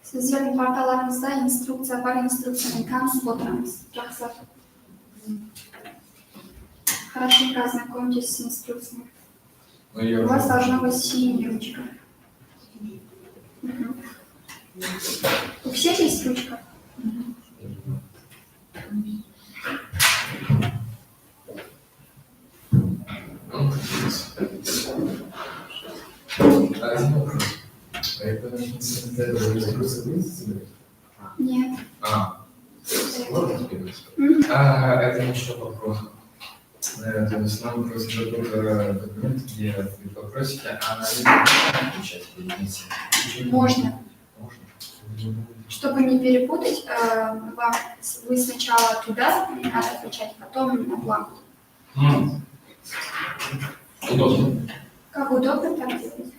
Sizlerin partalarınızda instruksiya var, instrukциями смотримся. Хорошенько ознакомьтесь с инструкциями. У вас должна быть синяя ручка. У всех есть ручка? Нет. Это еще вопрос. То есть нам просто дадут документ, где вы попросите, а на отвечать или Можно. Чтобы не перепутать, вы сначала туда надо отвечать, потом на бланк. Удобно. Как удобно, так делать.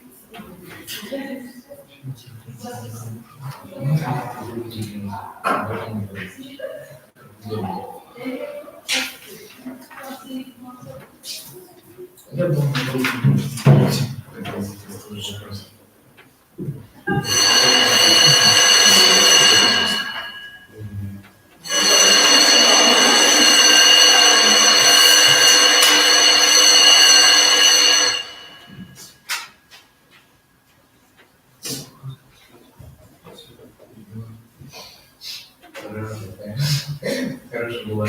Я думаю, это уже просто. Хорошо было.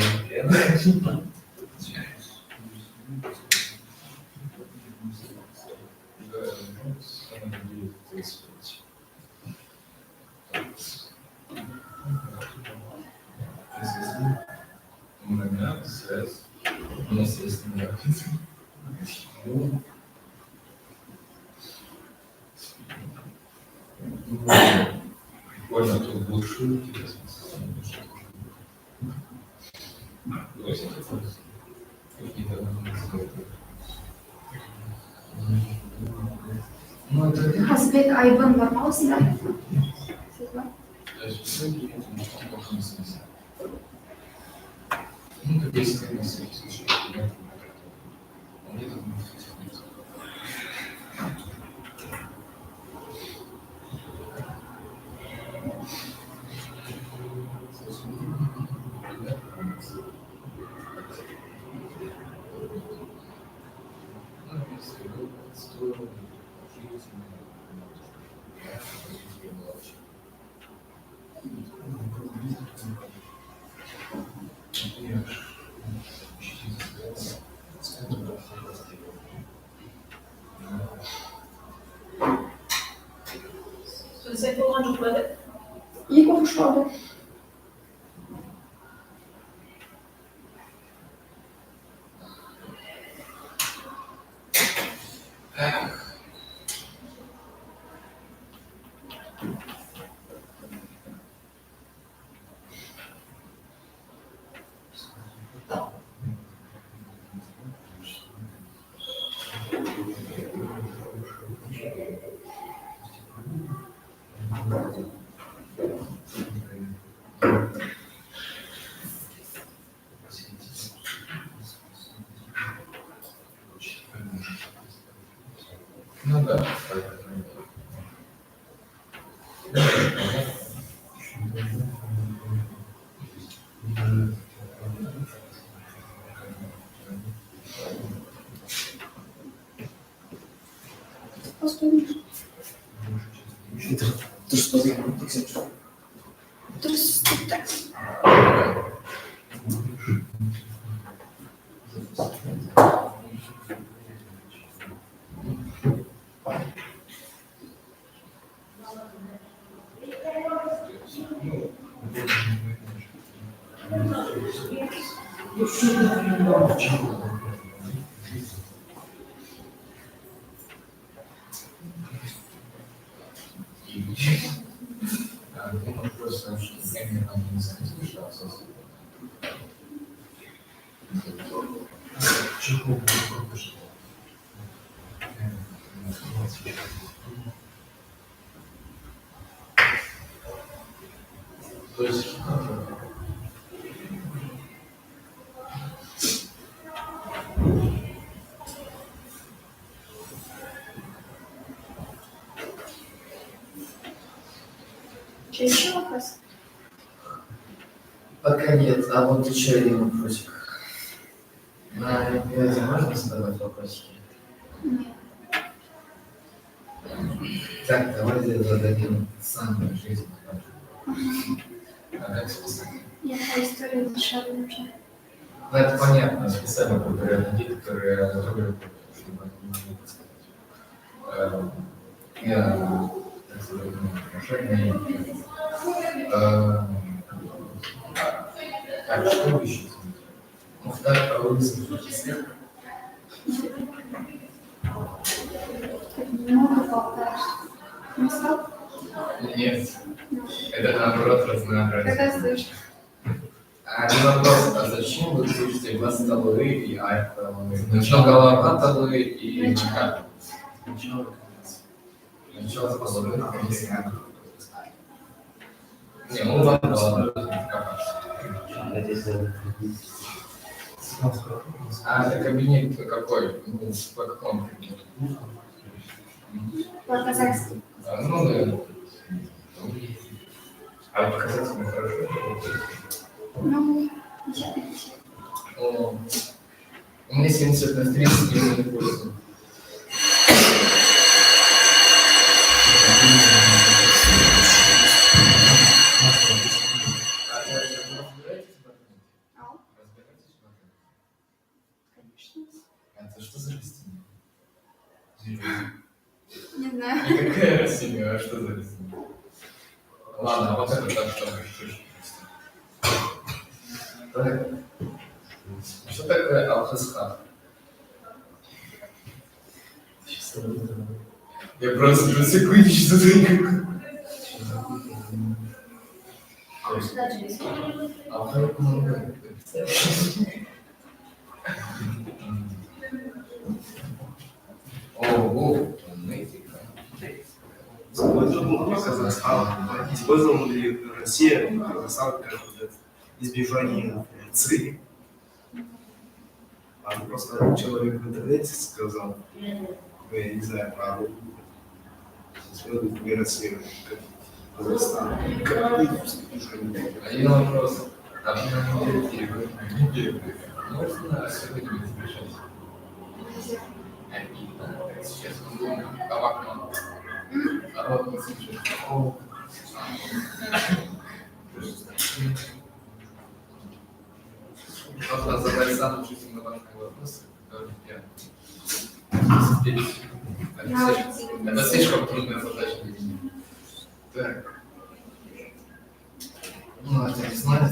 Связь. У нас есть прикольно, тут лучше интересно. Хазбек Айбын бармаусыздар? Как есть комиссия. Você kullanıcıları İyi konuşmadı. Ну да. Terus bagaimana? Terus kita. Просто именно не сказать, то есть, Что, еще вопрос? пока нет, а вот еще один вопросик. На Олимпиаде можно задавать вопросики? Нет. Так, давайте зададим самую жизненную вопрос. А как списать? Я по истории дешевле вообще. Ну, это понятно, специально подбирают людей, которые готовы, чтобы они могли подсказать. Я, так сказать, отношения. Так, что вы еще знаете? Ну, так, вы слушаете свет? Много болтаешь. Не стал? Нет. Это наоборот разнообразие. Когда слышишь? А не вопрос, а зачем вы слышите глаз столы и альфа столы? Начало голова столы и Начало. начало столы. Не, ну ладно, ладно. А это кабинет какой? Ну, по какому кабинету? По-казахски. Ну, да. А показать мне хорошо? Ну, 50 на 50. О, у меня 70 на 30 не пользу. Ау, конечно. Это что за растение? Не знаю. Никакая растение, а что за растение? Ладно, а вот это так, что чуть-чуть. Так. Что такое алхасхат? Я просто секундочку задаю. А что дальше? Алхасхат, ну, Ого, Использовала ли Россия Казахстан как избежание ЦИ? А просто человек в интернете сказал, я не знаю, правду. Использовать ли Россию как Казахстан? один вопрос. А вы на директивы? Можно сегодня избежать? Обидно. Сейчас мы думаем, а в окно. А вот не слышит. Можно задать самый жизненно важный вопрос, который я здесь. Это слишком трудная задача для меня. Так. Ну, это не знаю.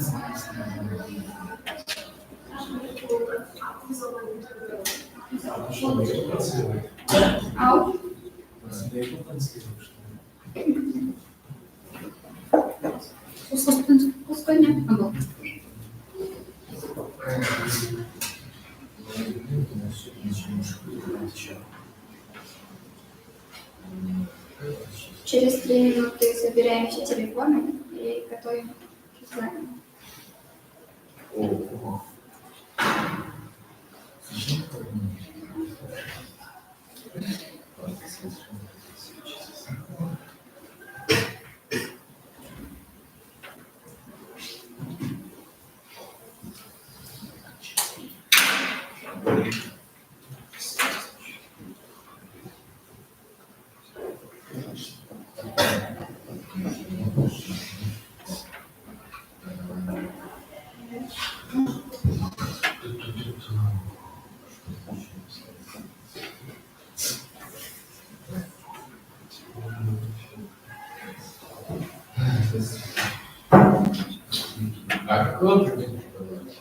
Ау. Пустой нет. Ага. Через 3 минуты забираем все телефоны и готовим экзамен. Ого. А какой он предмет преподаватель?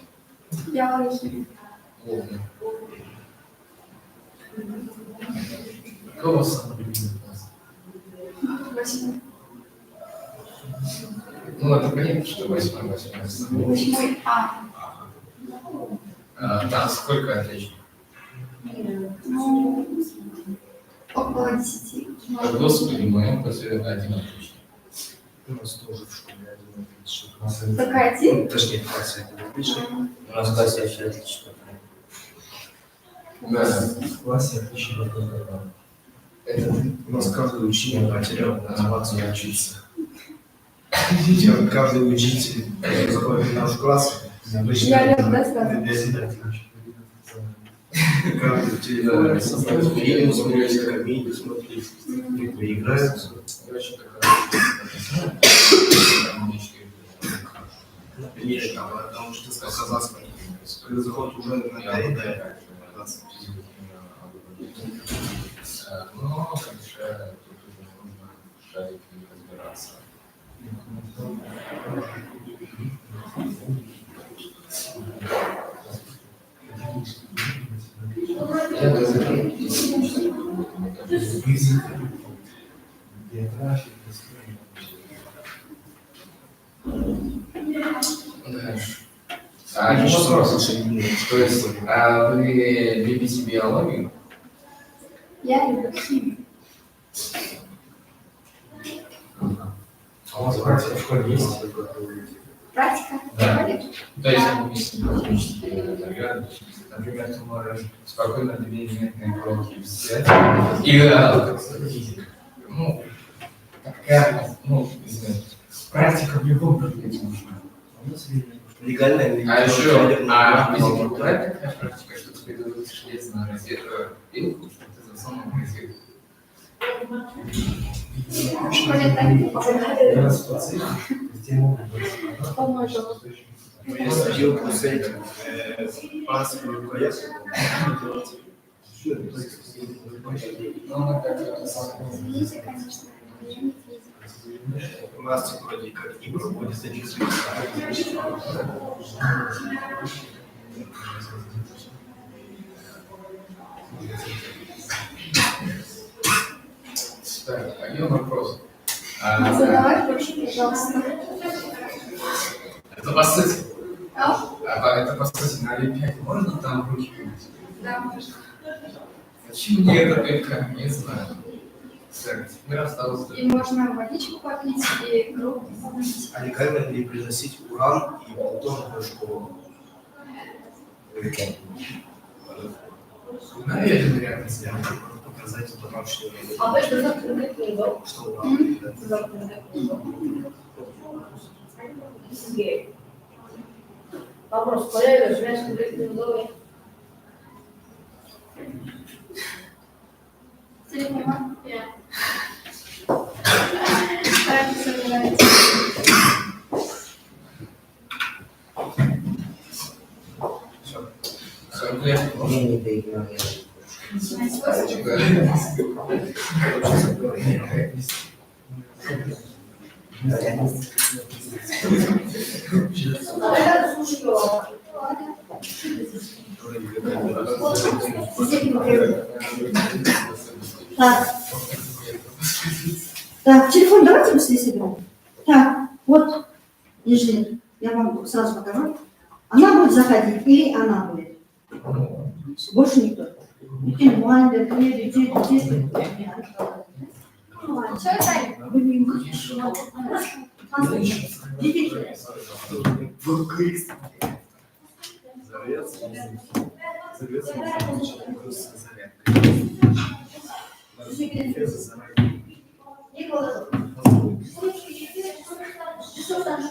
Биология. Ладно. Какой у вас самый любимый класс? 8. Ну, это понятно, что 8. 8 А. Там сколько отличий? Ну, около 10. Господи, в моем классе один отличник. У нас тоже в школе один отличник. Только один? Точнее, в классе один отличник. У нас в классе вообще отлично. Да. В классе отлично только. Это У нас каждый ученик потерял мотивацию учиться. Каждый учитель заходит в наш класс, обычно Я люблю достаточно. каждый телефон фильм смотрит, комедию смотрит, играются. я очень такая. Например, там что-то сказал казахский. Когда заходит уже надоедает. Но, конечно, тут уже нужно шарить и разбираться. Я даже География, дальше. Один вопрос. То есть, вы любите биологию? Я люблю химию. А у вас практика в школе есть? Практика? Да. Проходит? То есть, допустим, космические награды. Например, ты можешь спокойно 2-минутные уроки взять и физика. Ну, такая, ну, не знаю, практика в любом предмете нужна. Легально или А еще, физика нелегально? бывает такая практика, что ты придумываешь лезть на пилку, что ты засунул в розетку. В школе так не показывают. По-моему. Я садил с этим пасом рукоятку. Ну, она как-то Извините, конечно, я не физик. У нас вроде как не проводится никаких. Так, а я вопрос. Задавай больше, пожалуйста. Это по сути. А? Это по сути на Олимпиаде. Можно там руки помыть? Да, можно. Зачем мне это только? Не знаю. Так, теперь осталось... И можно водичку попить, и руку помыть. А легально ли приносить уран и плутон в школу? Наверное, рядом с Я могу показать это научную А вы что завтра на книгу? что уран. Да. Завтра на книгу. Сергей. Вопрос, коллега, живешь в коллективном доме? Телефон. Так, собирается. Мне не доиграли. Я слушаю. Так. Так, телефон давайте быстрее соберем. Так, вот, инженер, я вам сразу покажу. Она будет заходить или она будет? Больше никто. Bütün muhalefet, детей. Все, Таня?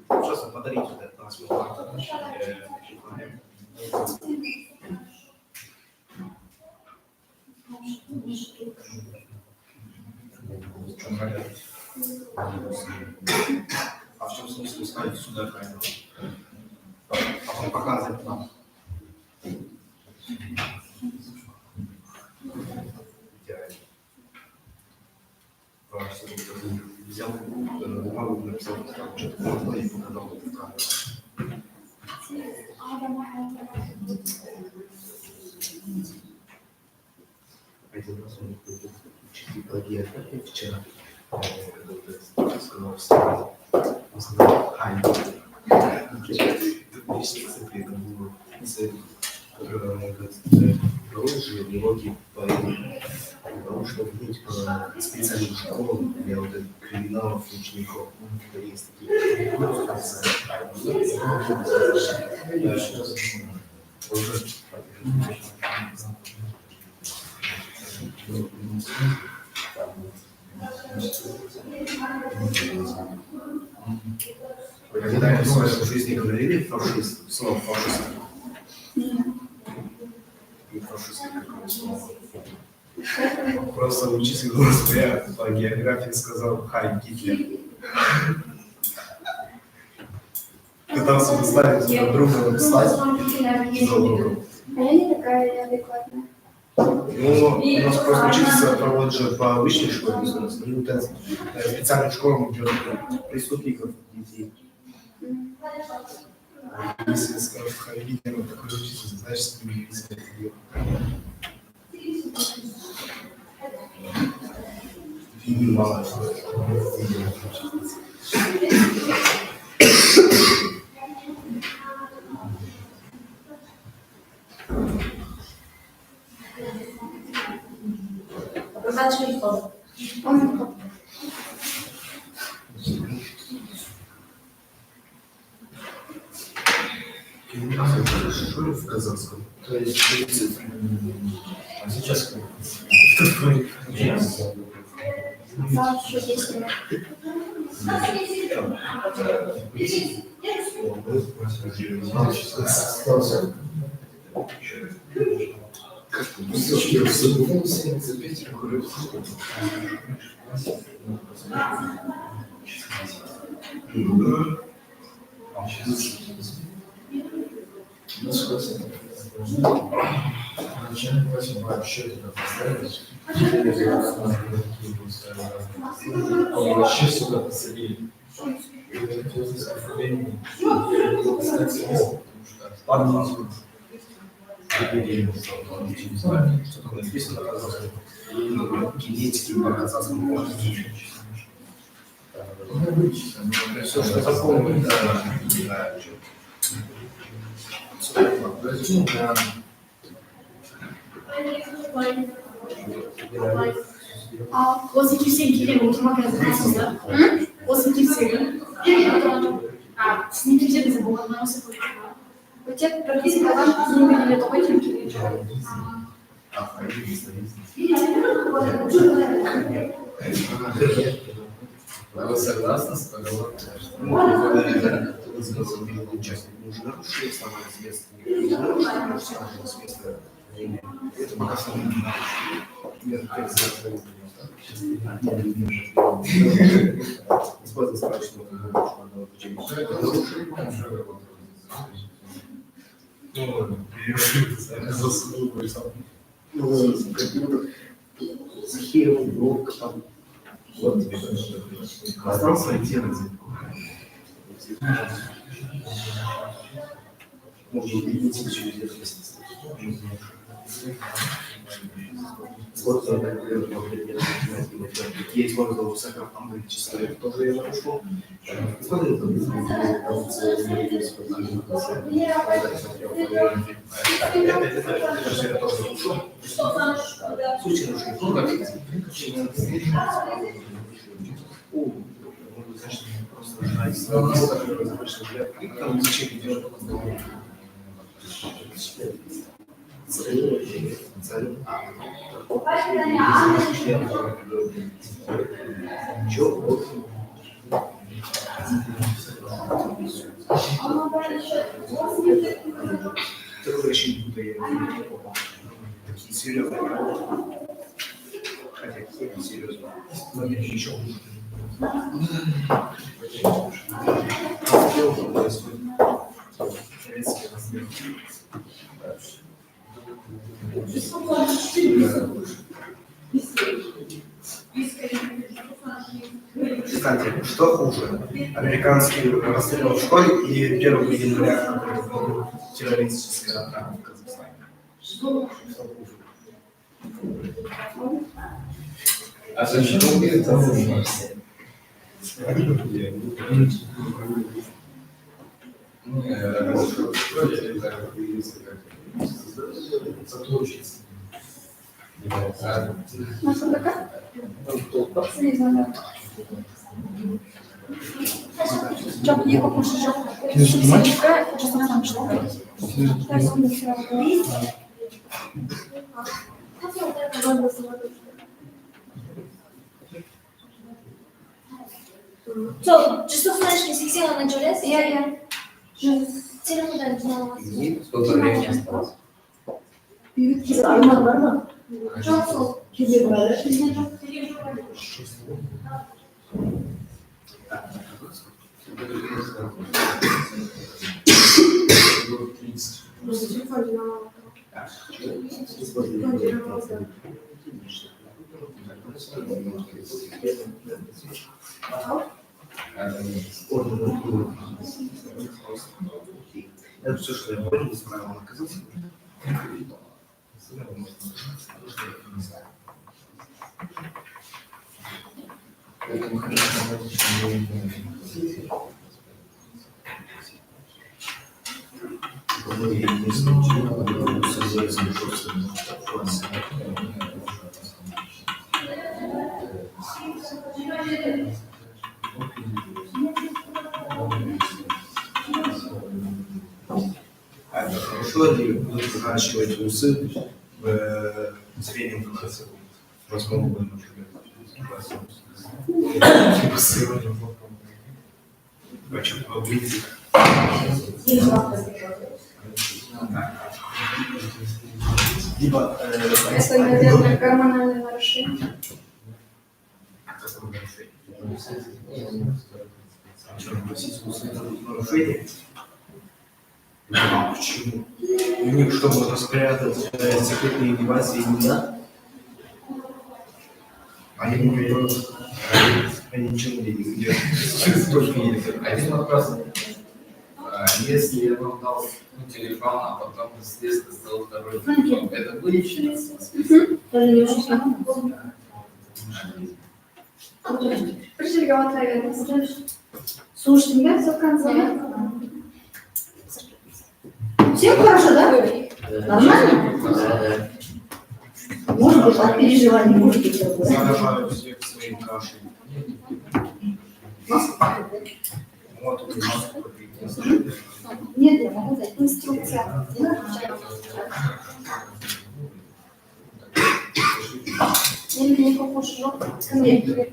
Просто подарить вот это 15 минут. А он показывает нам. Взял бумагу, написал, что-то можно и показал это в камеру. Один раз он чуть плагиат вчера, сказал, что он сказал, хай. Это лестница, при этом было цель, которая проложили уроки по тому, чтобы быть специальную школу для вот этих криминалов, учеников. Есть такие. Когда я в жизни говорили фашист, слово фашист. И фашист какое слово. Просто учитель я по географии сказал «Хай, Гитлер». Пытался заставить друг друга написать за уроком. А я не такая неадекватная. Ну, у нас просто учитель проводит же по обычной школе, и вот это специальная школа идет преступников, детей. Если скажут «Хай, Гитлер», вот такой учитель, значит, с ними не и мало что. Показать телефон. Он Что в казахском? То есть, а сейчас как? за еще 10 минут. Остался. Начальник класса вообще туда поставили. Вообще сюда посадили. Что такое написано на казахском? Генетики по казахскому. Все, что запомнили, да, не знаю, Você que sempre queria muito uma casa precisa. Você que sempre. Ah, se não quiser dizer boa, não se pode. У тебя практически не выделили точки. А вы согласны с поговоркой? Уже нарушили самое известное. Не нарушили, но самое известное. Это пока самое Бесплатно спрашивают, что надо учить. Компьютер, схему, блок, там. Вот тебе остался ориентироваться. Можно убедиться через месяц. Вот, есть можно высоко, там будет чисто, тоже я нашел. Смотри, это тоже ушел. Случай просто ждать. Там зачем идет? Чё? Такое ощущение, будто я не попал. Такие серьезные. Хотя какие серьезные. Но еще хуже. Кстати, что хуже? Американский расстрел в школе и 1 января, который был террористическая атака в Казахстане? Что хуже? А зачем это нужно? Çok iyi kokuşacak. Kesinlikle cüzdanlamışlar. So, just to finish this, you want to dress? Я. Телефон не знала. Сколько времени осталось? Alman var mı? Çok soğuk. Kirli böyle. Bizde çok Это все, что я понял, из правил наказания. Поэтому, конечно, Хорошо ли будете наращивать усы в среднем классе? В 8 году, например. Почему побрить? Либо Это, наверное, гормональное нарушение. нарушение. Почему? У них, чтобы распрятать секретные девайсы, нельзя? Они не берут, они ничего не делают. Только едят. один вопрос. Если я вам дал телефон, а потом следствие сделал второй телефон, это будет считаться? Тоже не очень знакомо. Пришли говорить. Слушайте меня все в конце. Всем хорошо, да? Нормально? Да. Может быть, от переживаний может быть такое. Заражают всех своей кашей. Вот тут маску попить. Нет, я могу дать. Инструкция. Или не kokuşacak. Скорее.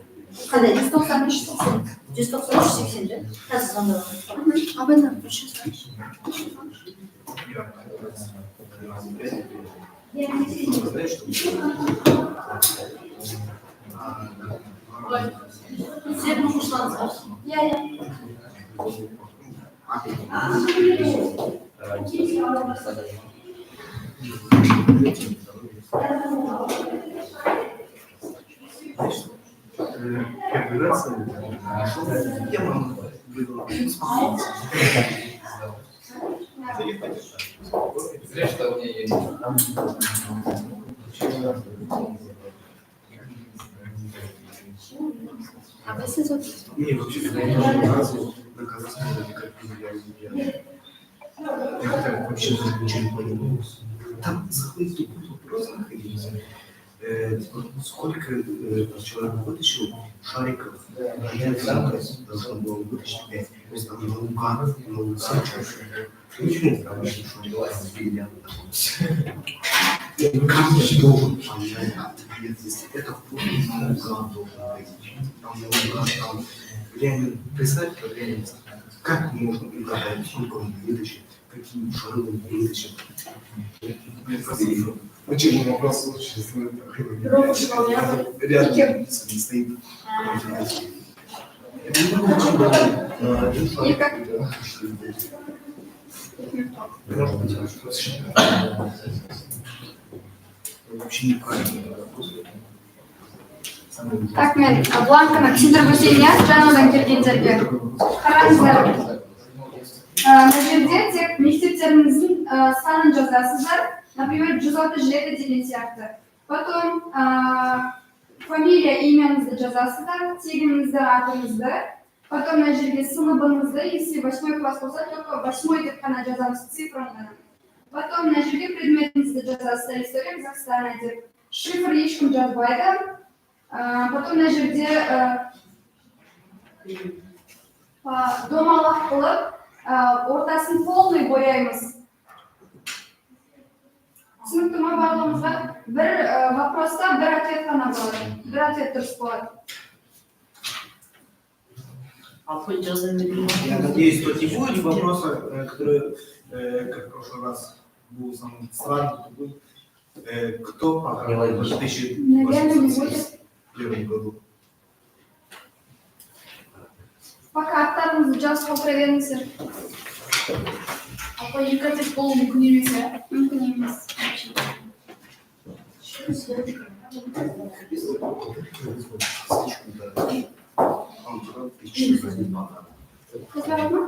Когда? 197. 197, да? Как звонок? Об этом прочитаешь. Знаешь, что? Свет ушла. Я. Первый раз тема была. Зря, что у меня есть. А вы сезон? Не, вообще, ни разу на Казахстане никак я как-то вообще ничего не понимаю. Там заходит тупой вопрос находился. Сколько человек вытащил шариков? Я должен был вытащить 5. То есть там наука, почему там еще что-то как я должен понять ответ, если это в наука должен быть? Там наука, там реально, представь, как реально, как можно угадать, сколько он вытащит, какие шары он вытащит. Почему вопрос очень рядом стоит. И как? Может быть, вообще неправильно. Так, мен бланканы түсіндіріп өтейін, иә, жаңадан келгендерге. Қараңыздар. Мына жерде тек мектептеріңіздің санын жазасыздар. Например, 137 деген сияқты. Потом фамилия, имяңызды жазасыздар, тегіңізді, атыңызды. Потом мына жерге сыныбыңызды, если 8 класс болса, только 8 деп қана жазамыз, цифраны. Потом мына жерге предметіңізді жазасыздар, история Казахстана деп. Шифр ешкім жазбайды. Потом мына жерде домалақ қылып, ортасын полный бояймыз. Түсінікті ма барлығымызға? Бір вопроста бір ответ қана болады. Бір ответ дұрыс болады. Я надеюсь, что не будет вопроса, который, как в прошлый раз был самый странный, кто пограл в 2021 году. Пока аттарыңызды жазып отыра беріңіздер. Апа, екі ответ болу мүмкін емес, иә? Мүмкін емес. Қыздар ма?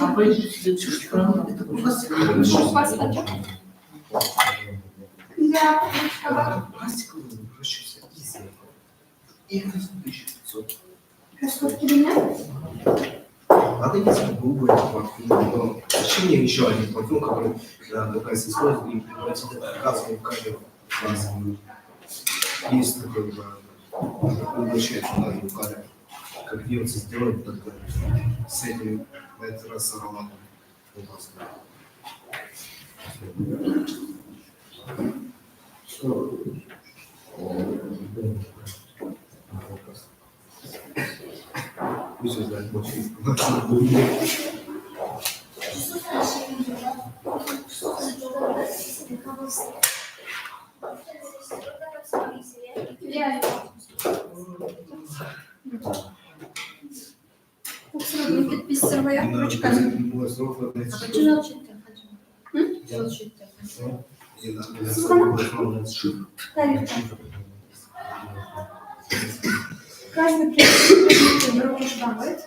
Апа, следующий экран. Басқа. Күнде ручка бар. Расходки меня? Надо если грубо но зачем мне еще один платон, который ДПС использует и превратит газовую камеру классную. Есть такой уже угощает газовую камеру. Как делается сделать тогда с этим на этот раз с ароматом. Пусть узнает больше информации. Срок підписує ручками. Каждый предмет другой шпагает.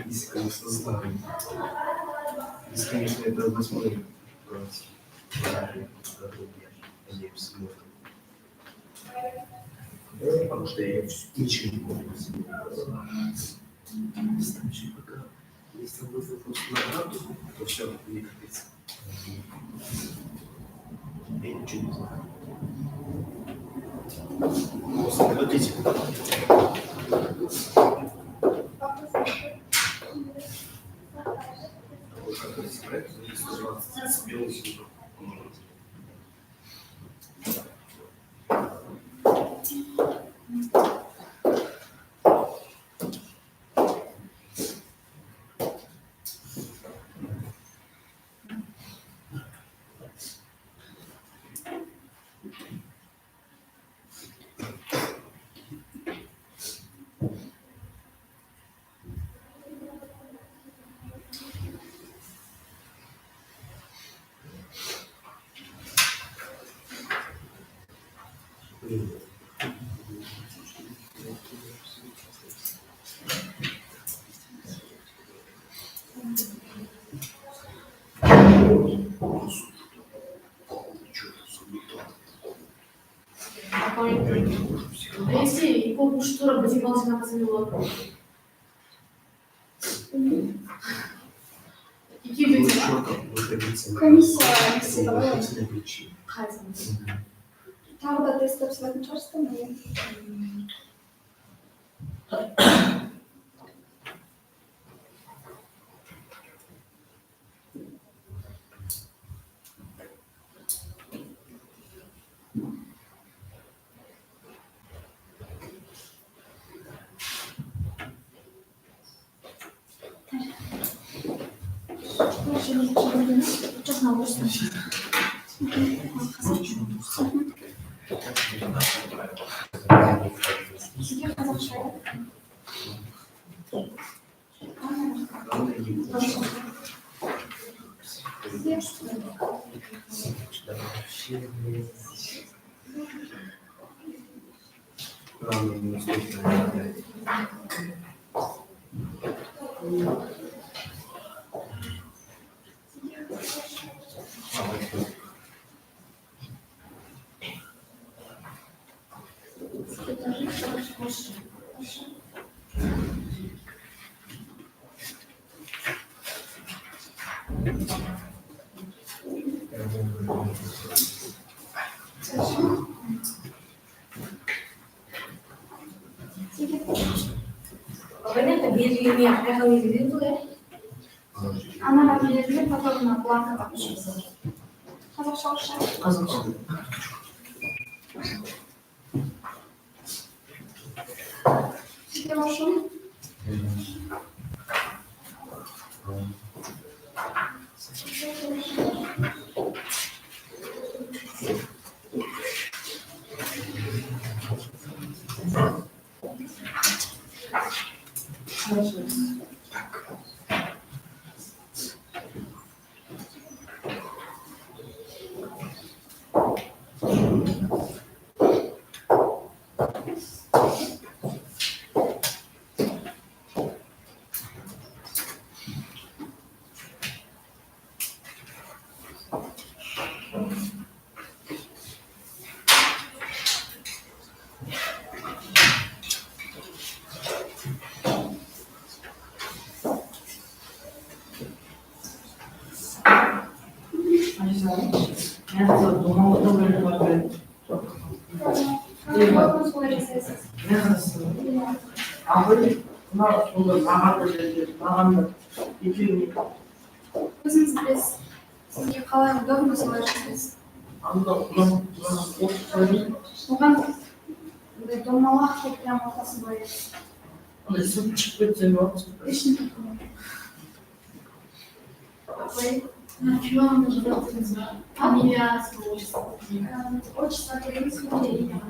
Если, конечно, знаю. Если, конечно, это 8 класс. Надеюсь, можно. Потому что я ничего не помню. Если будет вопрос на работу, то все, не капец. Я ничего не знаю. Смотрите. Как это проект, с белым синдром. Если по штура потекал на позывило. Комиссия істеді ғой. уважительной причине. Қайсың? Тағы да тест тапсыратын шығарсың ба? Сізге қазақша Рано не наступает. Понятно, белгілеме қайға белгілер бұл, анаға беріліп, потом бланкаға пишеміз. Қазақша орысша. Қазақша. Сізге вашу? Я думала, добрый вопрос. Вопрос солай жасайсыз. А вы мына сонда маған да екеуіне Өзіңіз білесіз. Сізге қалай удобно солай жасайсыз. Оған андай домалақ деп прям ортасын бояйсыз. ондай суп шығып кетсе не болады? Ешін Филология жазатыныз ба? Фамилия, отчество. отчество беріңіз, имя.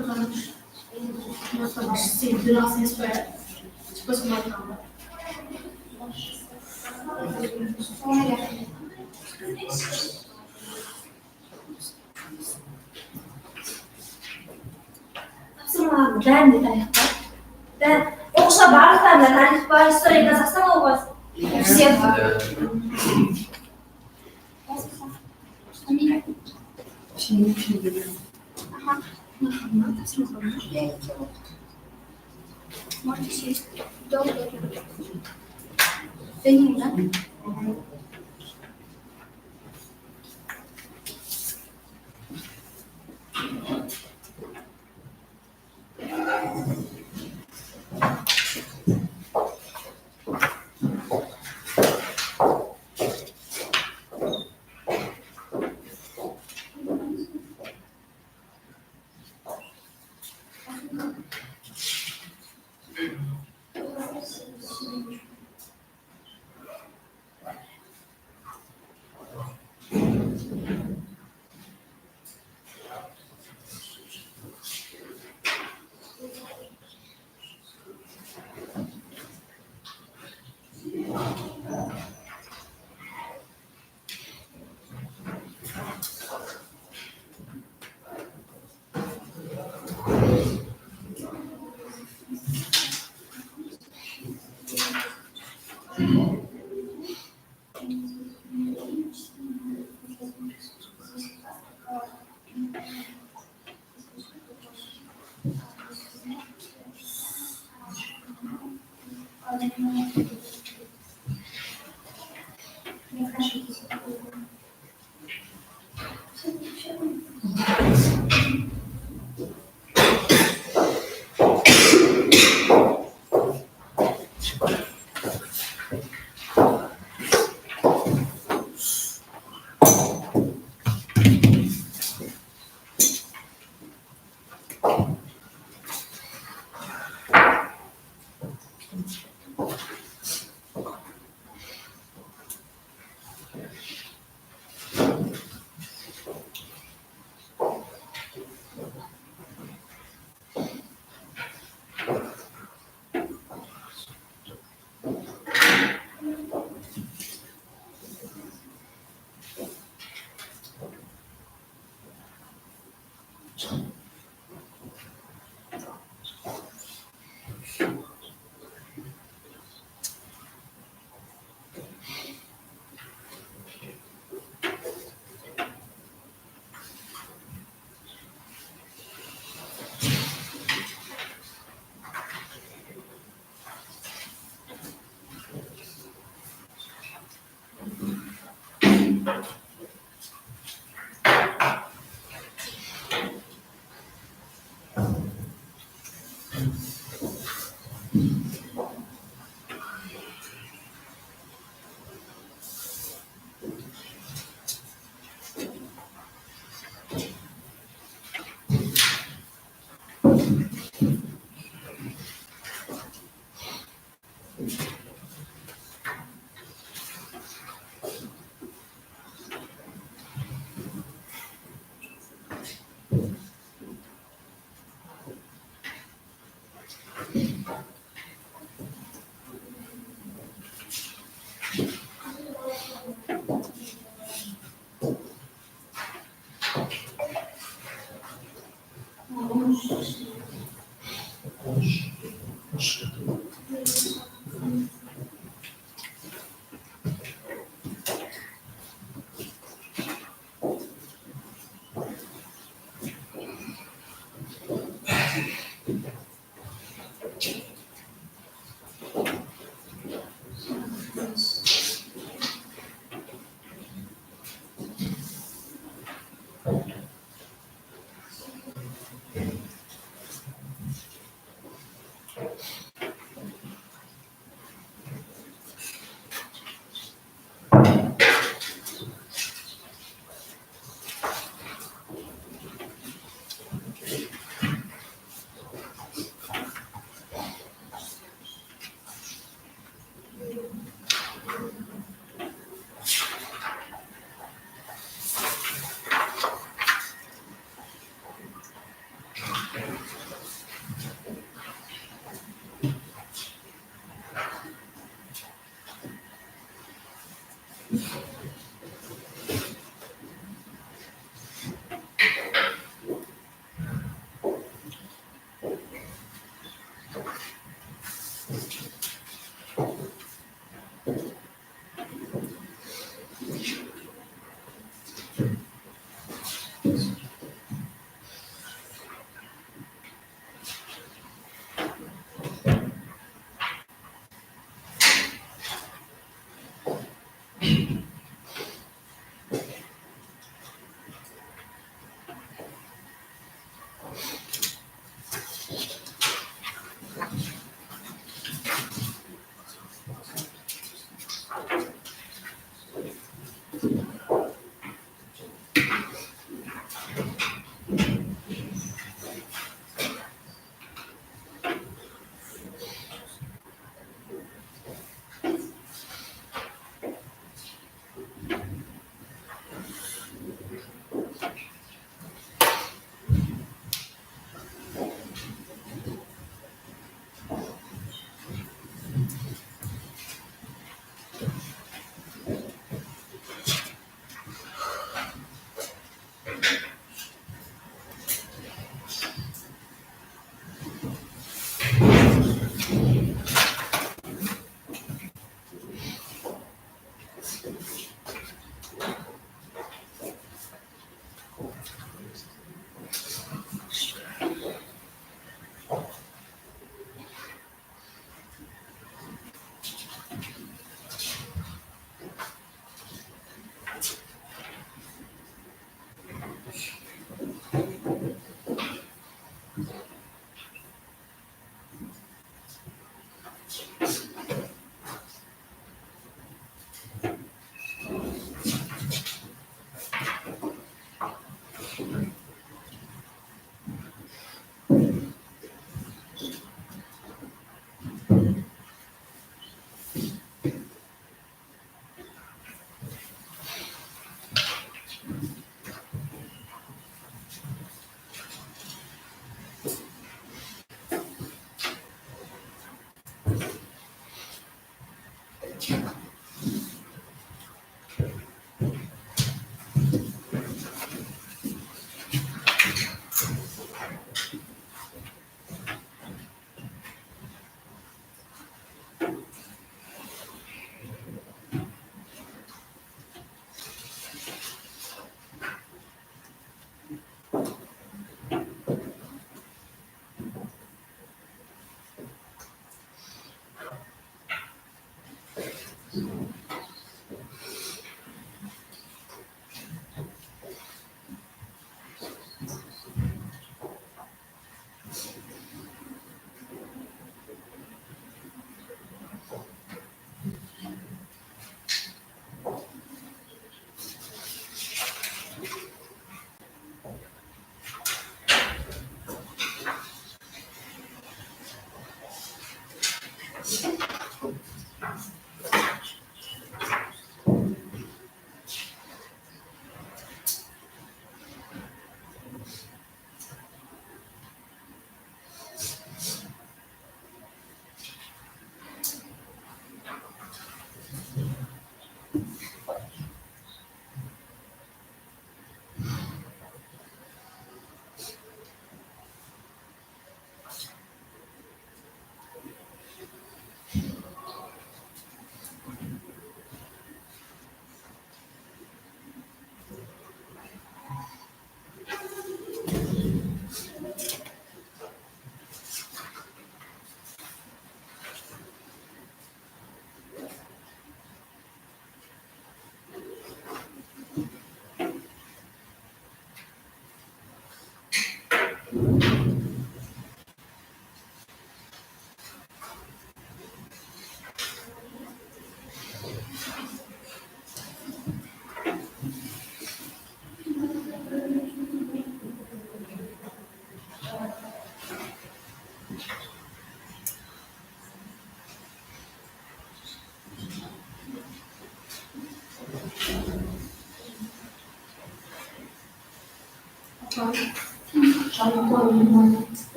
kalmış. Nasıl baş sevdiğin aslında söyle. Çıkmasın bakalım. Sonra Тапсырмаларды бәрін де тарихта. Оқыса барлықтарында тарих бар, история Казахстана у вас. всех. Можете сесть. Долго. Да не, да?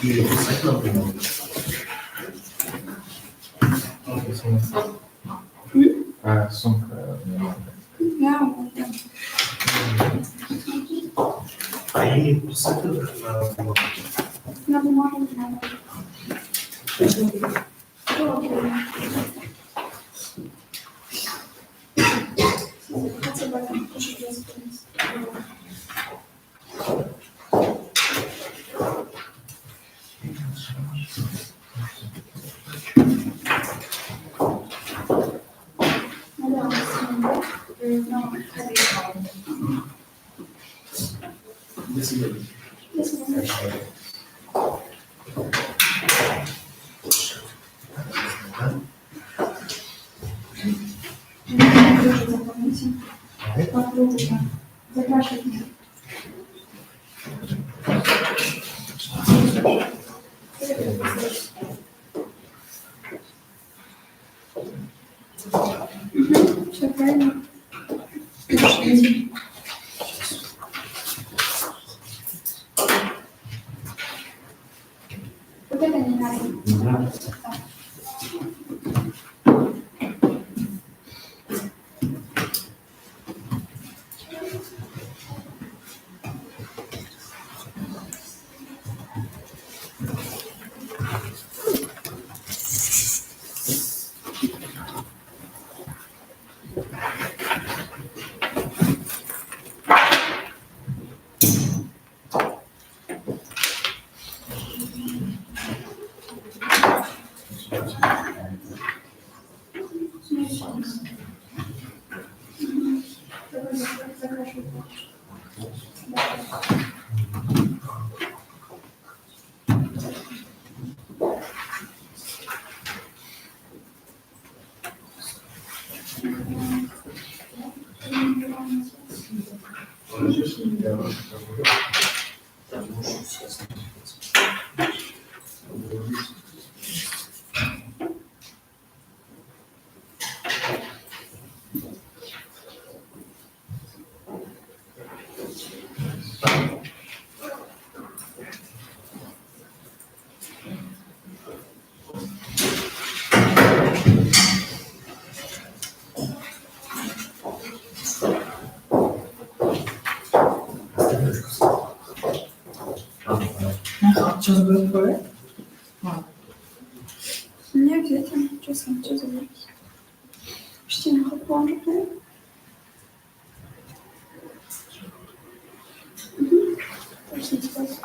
Или писать нам бумагу. Сумка. А или писать на бумагу. На бумагу не надо. До свидания. Запрашивайте. Все правильно. Вот это не надо. Сейчас будет проект? Не обязательно. Честно, что за вирус? Почти не хлопал. Точно сказать.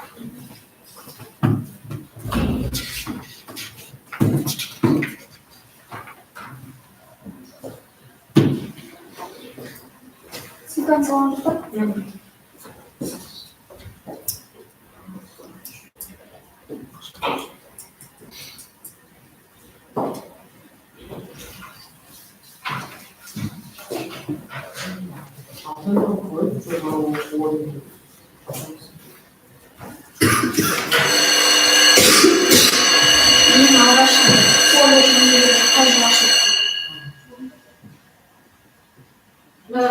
Сикан саламатта. Мен алғаш колледжде қажымашып. Да.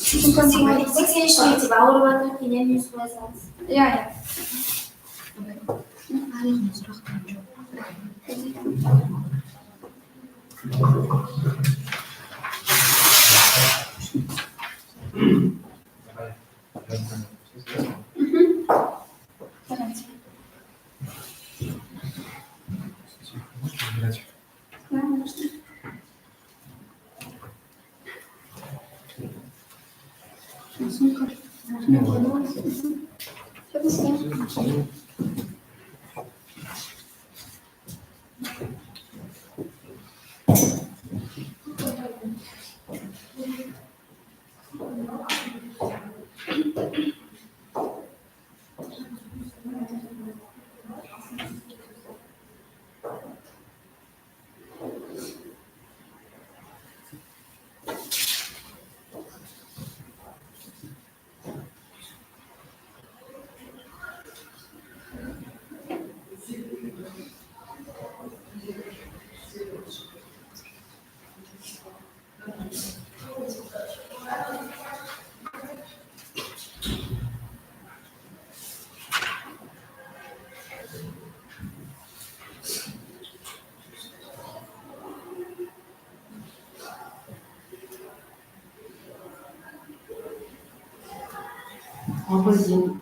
83 gibi Avrupa'da yine 100 koysanız. Yani. Babacığım.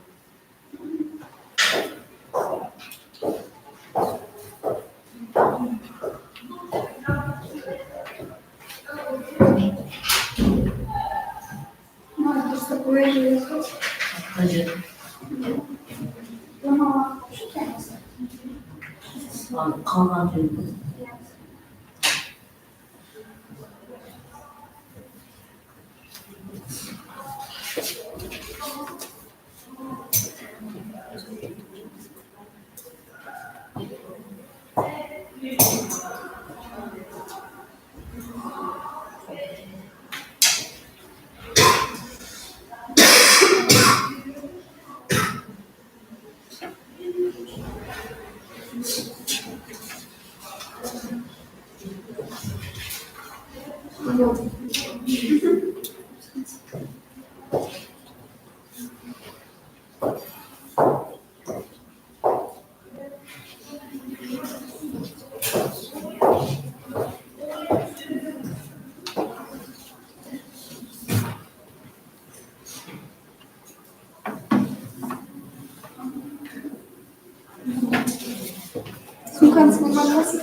Просто поехали. Hacı. Kalkan tüyü. Du kannst mir mal was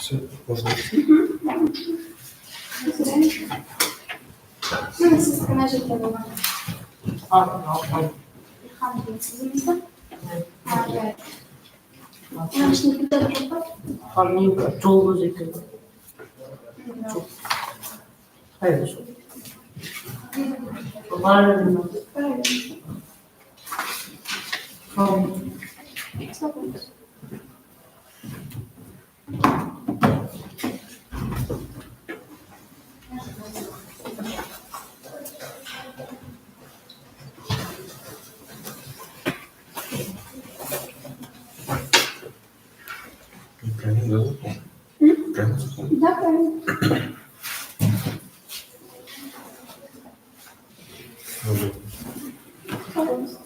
Все, можно. Ну, siz qana жетеді. Алпай. İlham sizimizde. Evet. Yanlışlıkla bir de yapalım. Hani жол өзекті. Çok. Hayır. Var mı? Tamam. Правильно, да, запомнил? Правильно запомнил? Да, правильно. Пожалуйста.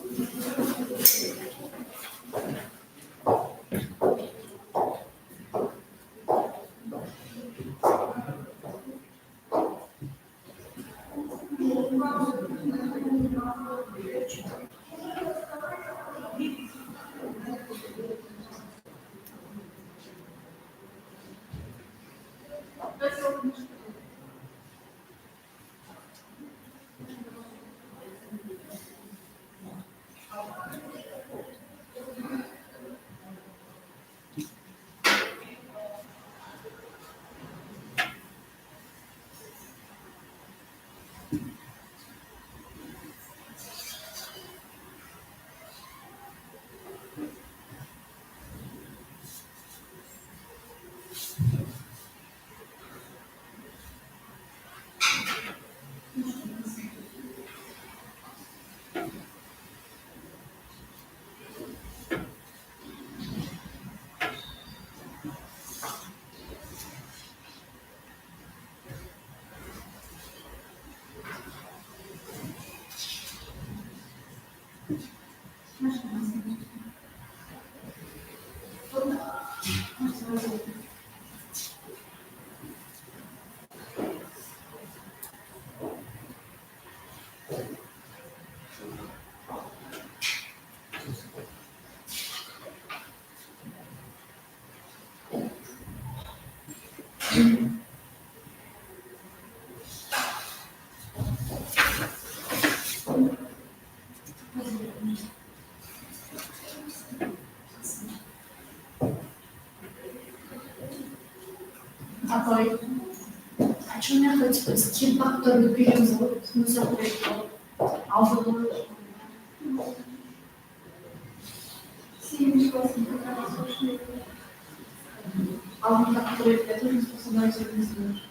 Такой. А что мне хоть скин, который берем за смысл проекта? А уже а он так, который я тоже не способна это объяснить.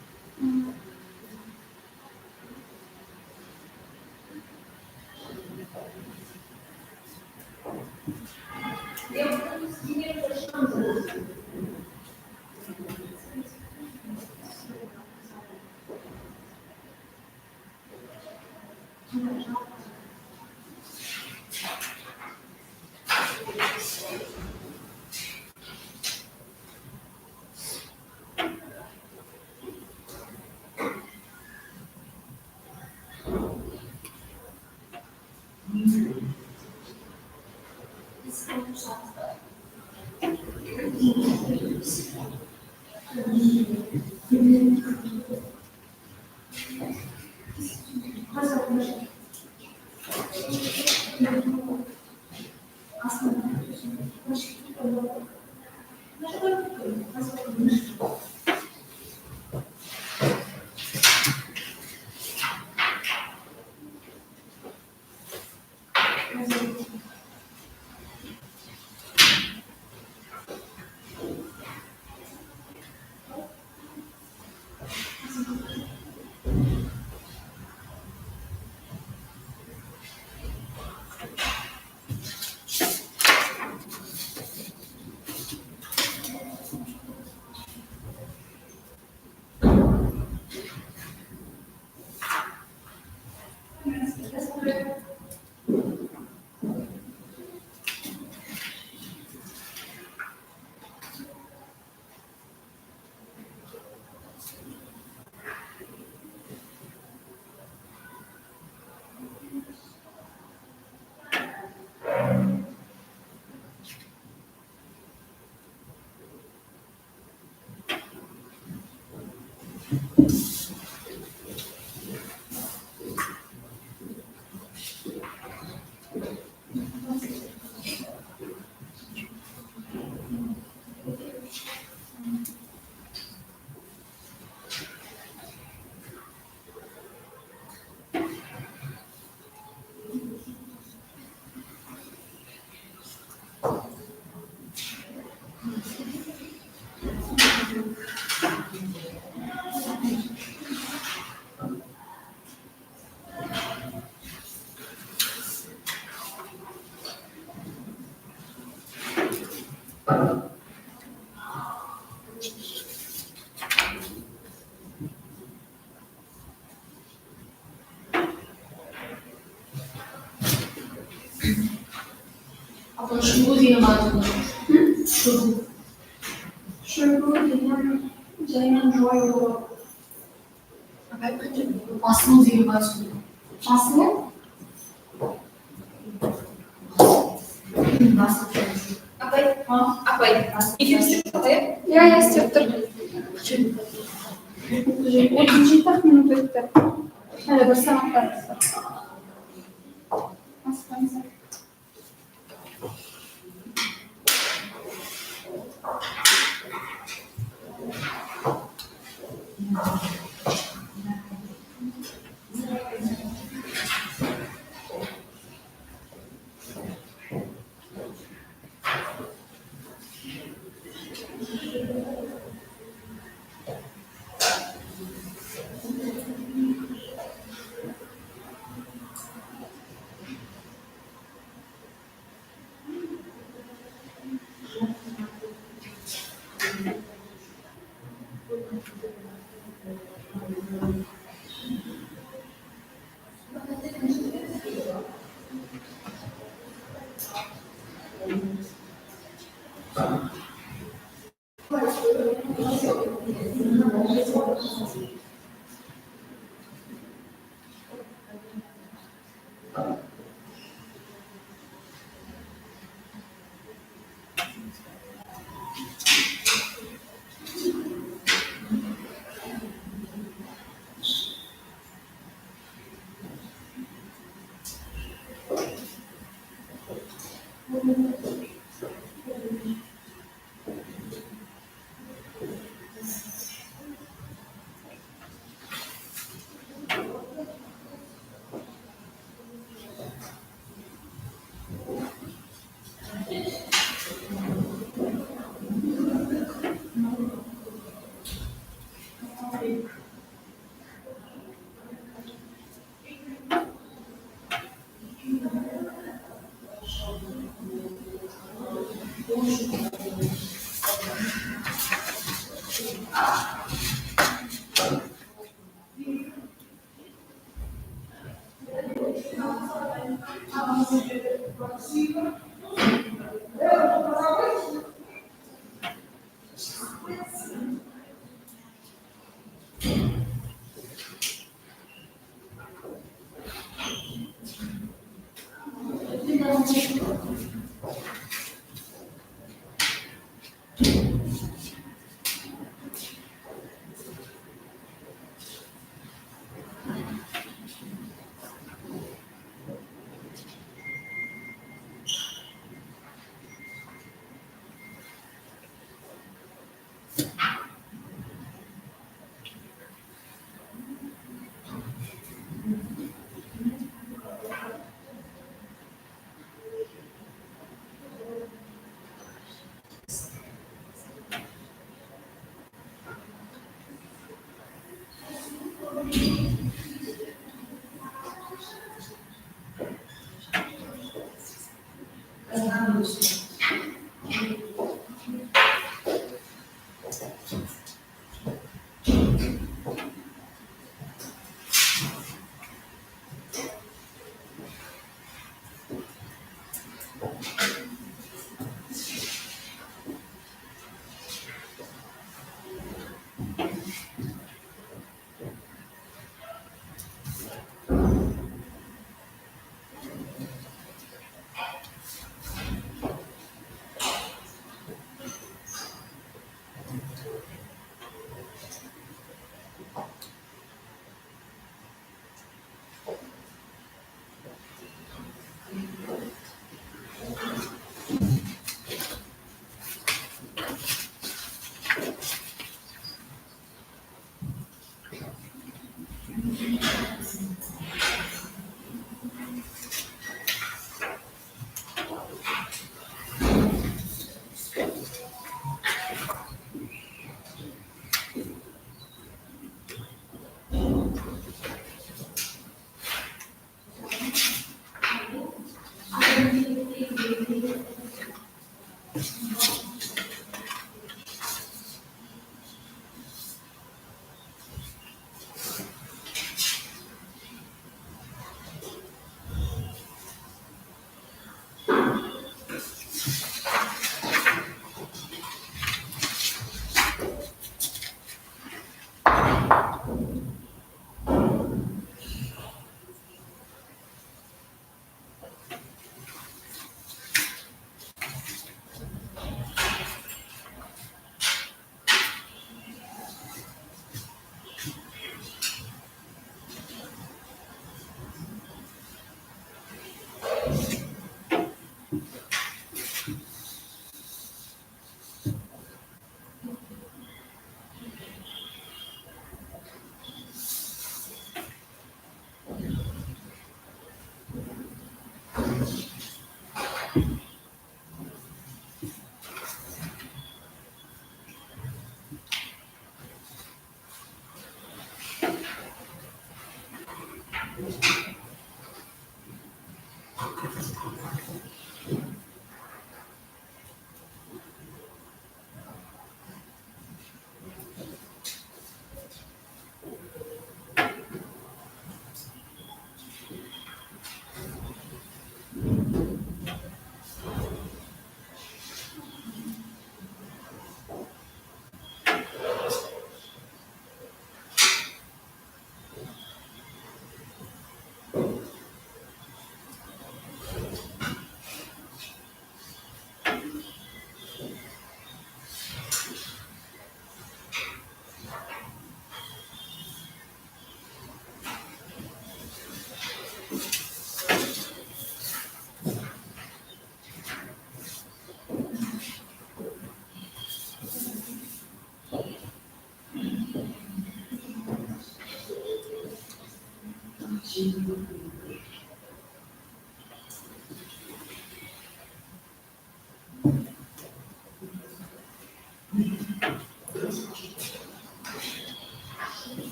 Або шубу дегенерацию. Шубу. Шойгу деген жаймен жою. Опять прийти. Басну дегенерацию. Басылу? Апай. Апай. Екеуміз апай. Я істеп тұр. 30 минут өтті. Әлі бір сағаттар. Аспаңыздар.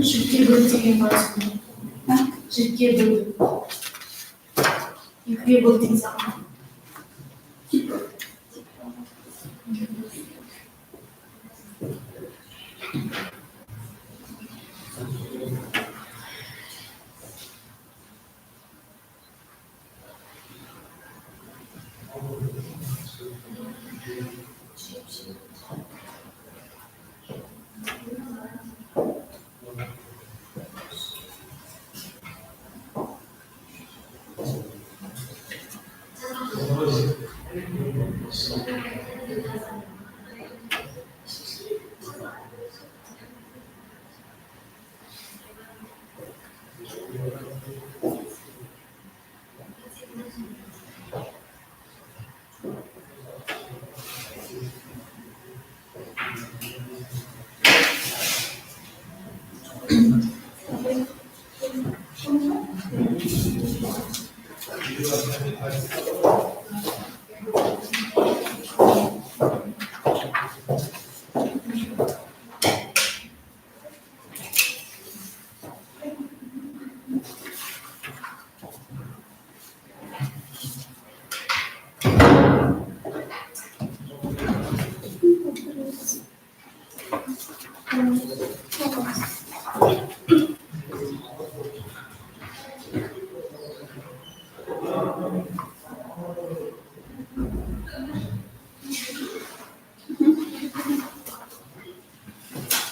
Жидкие были такие пальцы. Жидкие были. Их не было нельзя.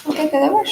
Окей, ты давай.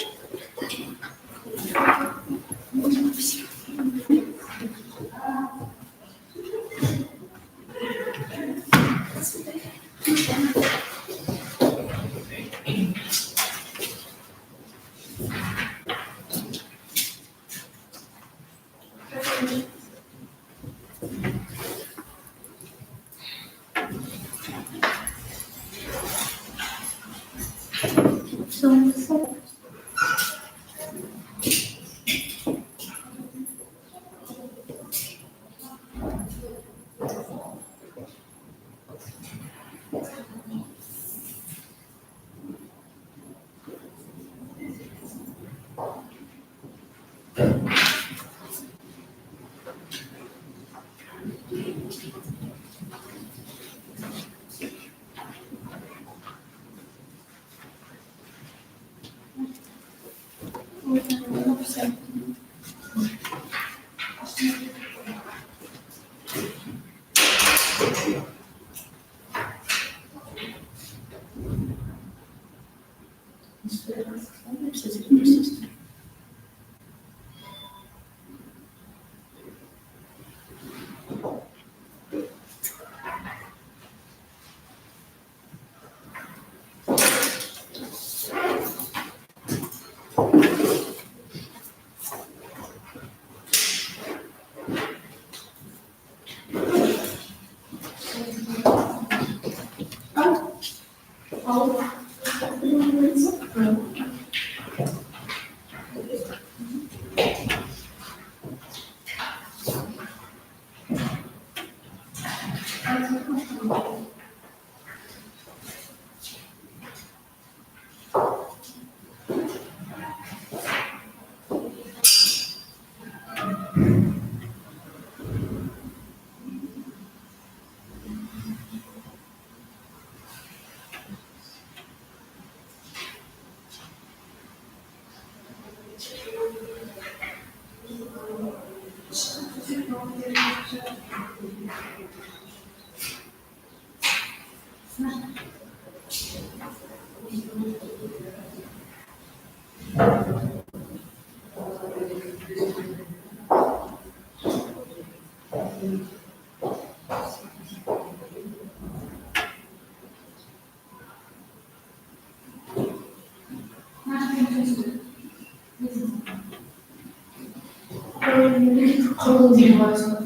Kurulu değil varsa.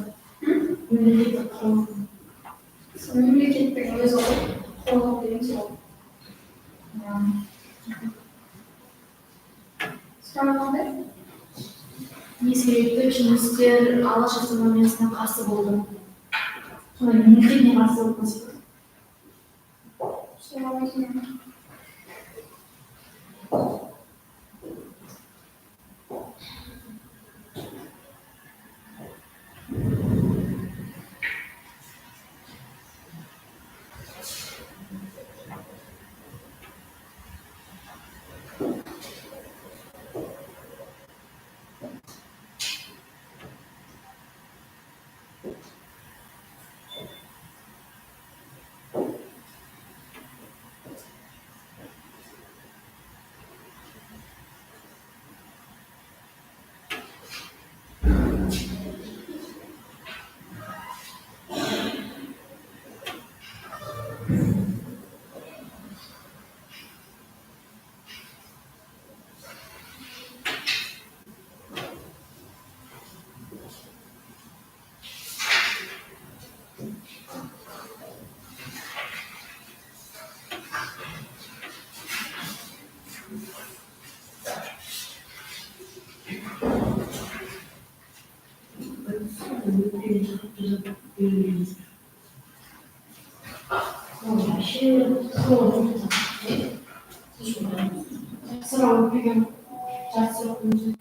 Memleket kurulu. Memlekette göz olup, kurulu deyince o. Yani. Sonra Не себепті жемістер алаш автономиясына қарсы болды. Солай мемлекетіне қарсы болып қойды. Сразу бегем. Сейчас все нужно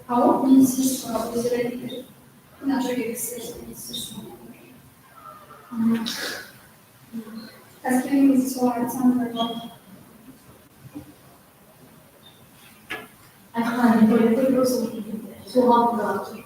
А он не слышно, без родителей. Иначе их слышно, не слышно. Какие визуальные оценки? Айтқан бөлікті просто соған болады.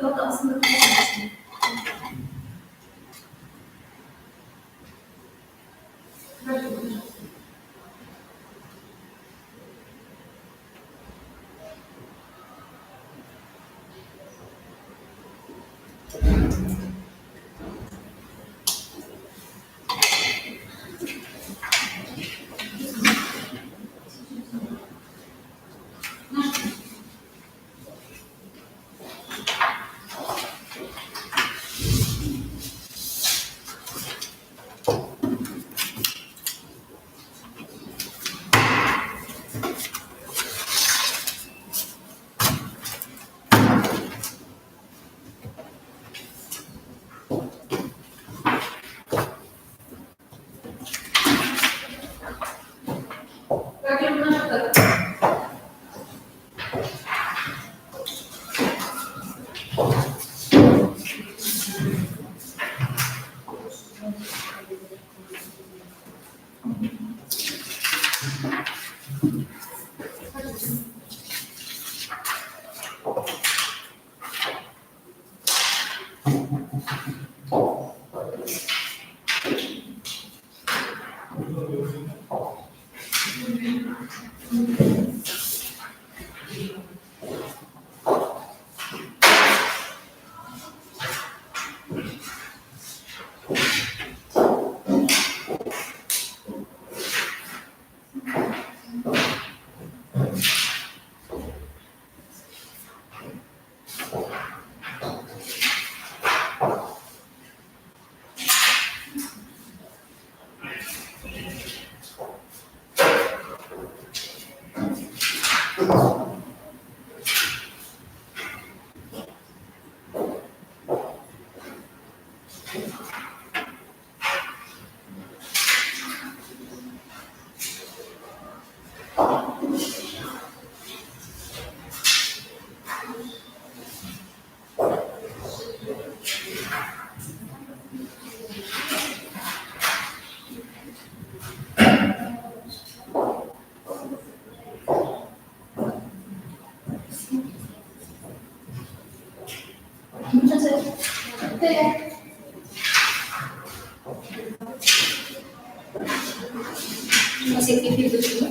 Foto aslında kullanıyorsun. Masih aktif itu.